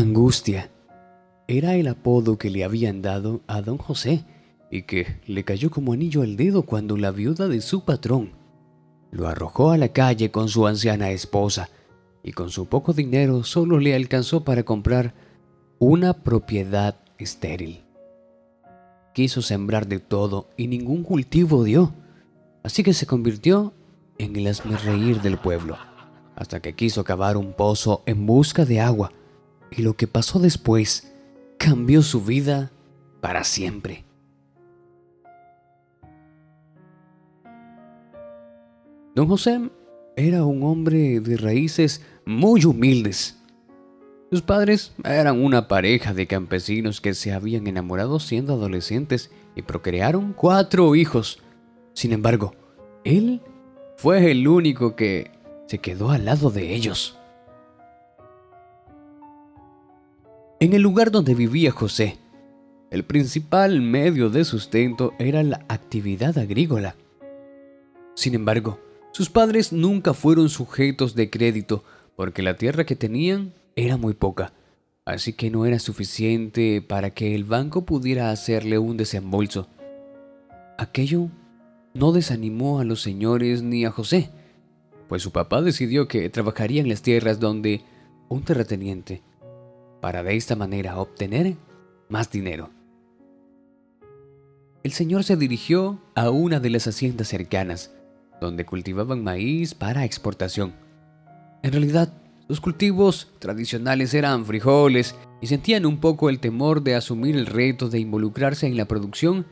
Angustia era el apodo que le habían dado a don José y que le cayó como anillo al dedo cuando la viuda de su patrón lo arrojó a la calle con su anciana esposa, y con su poco dinero solo le alcanzó para comprar una propiedad estéril. Quiso sembrar de todo y ningún cultivo dio, así que se convirtió en el hazmerreír del pueblo, hasta que quiso cavar un pozo en busca de agua, y lo que pasó después cambió su vida para siempre. Don José era un hombre de raíces muy humildes. Sus padres eran una pareja de campesinos que se habían enamorado siendo adolescentes y procrearon 4 hijos. Sin embargo, él fue el único que se quedó al lado de ellos. En el lugar donde vivía José, el principal medio de sustento era la actividad agrícola. Sin embargo, sus padres nunca fueron sujetos de crédito porque la tierra que tenían era muy poca, así que no era suficiente para que el banco pudiera hacerle un desembolso. Aquello no desanimó a los señores ni a José, pues su papá decidió que trabajaría en las tierras donde un terrateniente, para de esta manera obtener más dinero. El señor se dirigió a una de las haciendas cercanas, donde cultivaban maíz para exportación. En realidad, los cultivos tradicionales eran frijoles y sentían un poco el temor de asumir el reto de involucrarse en la producción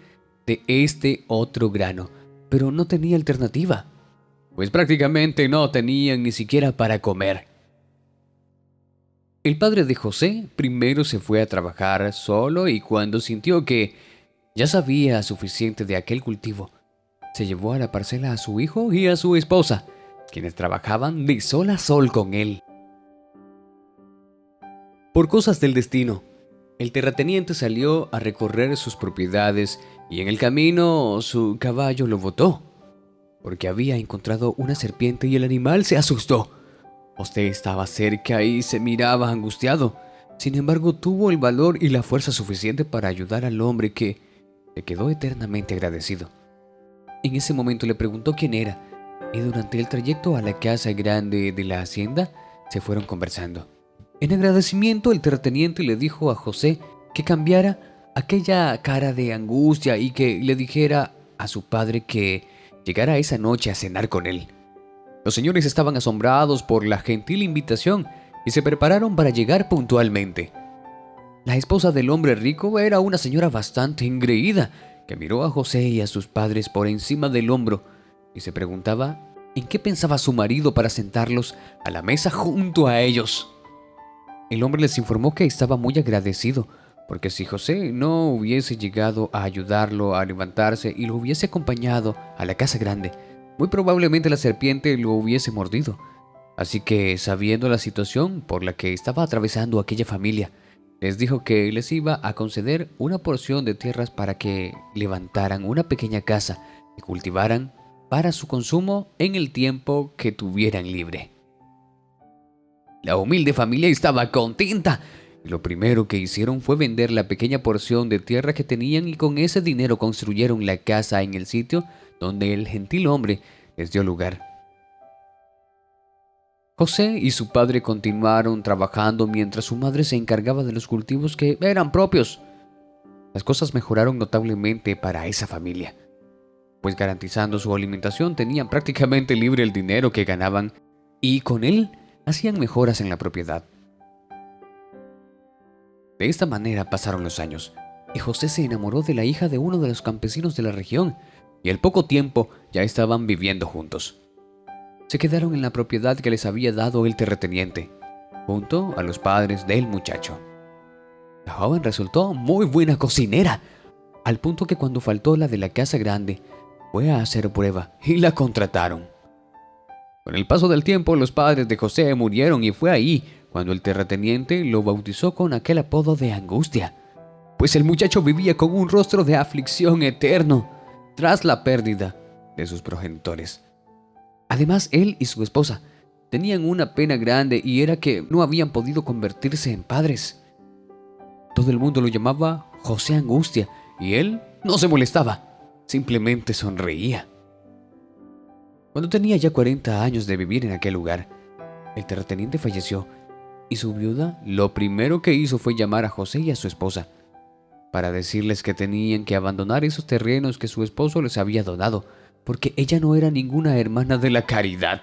de este otro grano, pero no tenía alternativa, pues prácticamente no tenían ni siquiera para comer. El padre de José primero se fue a trabajar solo y cuando sintió que ya sabía suficiente de aquel cultivo, se llevó a la parcela a su hijo y a su esposa, quienes trabajaban de sol a sol con él. Por cosas del destino, el terrateniente salió a recorrer sus propiedades y en el camino su caballo lo botó, porque había encontrado una serpiente y el animal se asustó. José estaba cerca y se miraba angustiado. Sin embargo, tuvo el valor y la fuerza suficiente para ayudar al hombre que le quedó eternamente agradecido. En ese momento le preguntó quién era, y durante el trayecto a la casa grande de la hacienda se fueron conversando. En agradecimiento, el terrateniente le dijo a José que cambiara aquella cara de angustia y que le dijera a su padre que llegara esa noche a cenar con él. Los señores estaban asombrados por la gentil invitación y se prepararon para llegar puntualmente. La esposa del hombre rico era una señora bastante engreída, que miró a José y a sus padres por encima del hombro y se preguntaba en qué pensaba su marido para sentarlos a la mesa junto a ellos. El hombre les informó que estaba muy agradecido, porque si José no hubiese llegado a ayudarlo a levantarse y lo hubiese acompañado a la casa grande, muy probablemente la serpiente lo hubiese mordido. Así que, sabiendo la situación por la que estaba atravesando aquella familia, les dijo que les iba a conceder una porción de tierras para que levantaran una pequeña casa y cultivaran para su consumo en el tiempo que tuvieran libre. La humilde familia estaba contenta y lo primero que hicieron fue vender la pequeña porción de tierra que tenían y con ese dinero construyeron la casa en el sitio donde el gentil hombre les dio lugar. José y su padre continuaron trabajando mientras su madre se encargaba de los cultivos que eran propios. Las cosas mejoraron notablemente para esa familia, pues garantizando su alimentación tenían prácticamente libre el dinero que ganaban y con él hacían mejoras en la propiedad. De esta manera pasaron los años y José se enamoró de la hija de uno de los campesinos de la región y al poco tiempo ya estaban viviendo juntos. Se quedaron en la propiedad que les había dado el terrateniente, junto a los padres del muchacho. La joven resultó muy buena cocinera, al punto que cuando faltó la de la casa grande, fue a hacer prueba y la contrataron. Con el paso del tiempo, los padres de José murieron y fue ahí cuando el terrateniente lo bautizó con aquel apodo de Angustia, pues el muchacho vivía con un rostro de aflicción eterno tras la pérdida de sus progenitores. Además, él y su esposa tenían una pena grande y era que no habían podido convertirse en padres. Todo el mundo lo llamaba José Angustia y él no se molestaba, simplemente sonreía. Cuando tenía ya 40 años de vivir en aquel lugar, el terrateniente falleció y su viuda lo primero que hizo fue llamar a José y a su esposa para decirles que tenían que abandonar esos terrenos que su esposo les había donado, porque ella no era ninguna hermana de la caridad.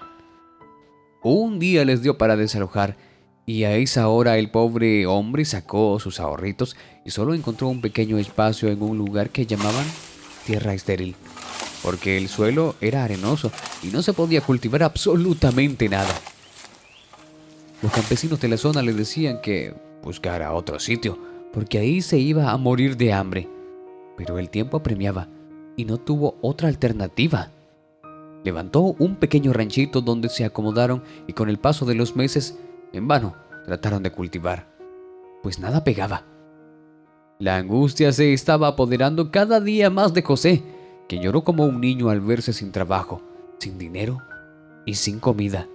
Un día les dio para desalojar y a esa hora el pobre hombre sacó sus ahorritos y solo encontró un pequeño espacio en un lugar que llamaban tierra estéril, porque el suelo era arenoso y no se podía cultivar absolutamente nada. Los campesinos de la zona le decían que buscara otro sitio, porque ahí se iba a morir de hambre. Pero el tiempo apremiaba y no tuvo otra alternativa. Levantó un pequeño ranchito donde se acomodaron y con el paso de los meses, en vano, trataron de cultivar, pues nada pegaba. La angustia se estaba apoderando cada día más de José, que lloró como un niño al verse sin trabajo, sin dinero y sin comida.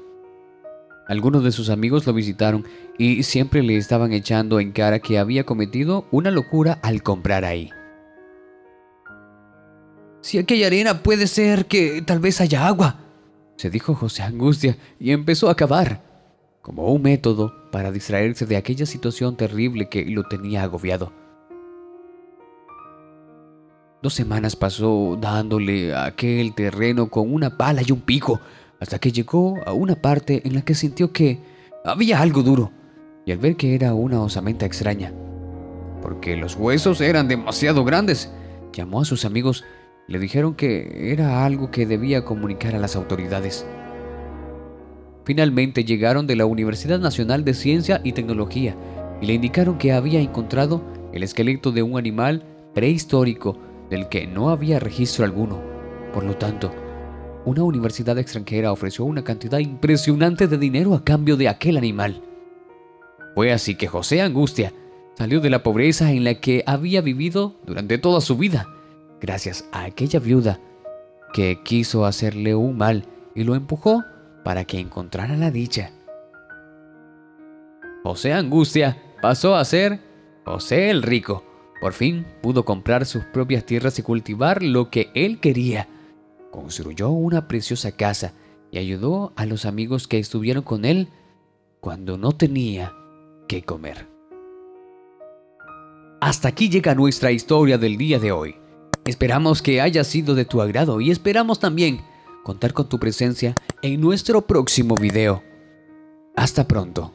Algunos de sus amigos lo visitaron y siempre le estaban echando en cara que había cometido una locura al comprar ahí. «Si aquella arena puede ser que tal vez haya agua», se dijo José Angustia y empezó a cavar, como un método para distraerse de aquella situación terrible que lo tenía agobiado. 2 semanas pasó dándole a aquel terreno con una pala y un pico, hasta que llegó a una parte en la que sintió que había algo duro, y al ver que era una osamenta extraña, porque los huesos eran demasiado grandes, llamó a sus amigos y le dijeron que era algo que debía comunicar a las autoridades. Finalmente llegaron de la Universidad Nacional de Ciencia y Tecnología y le indicaron que había encontrado el esqueleto de un animal prehistórico del que no había registro alguno. Por lo tanto, una universidad extranjera ofreció una cantidad impresionante de dinero a cambio de aquel animal. Fue así que José Angustia salió de la pobreza en la que había vivido durante toda su vida, gracias a aquella viuda que quiso hacerle un mal y lo empujó para que encontrara la dicha. José Angustia pasó a ser José el Rico. Por fin pudo comprar sus propias tierras y cultivar lo que él quería. Construyó una preciosa casa y ayudó a los amigos que estuvieron con él cuando no tenía qué comer. Hasta aquí llega nuestra historia del día de hoy. Esperamos que haya sido de tu agrado y esperamos también contar con tu presencia en nuestro próximo video. Hasta pronto.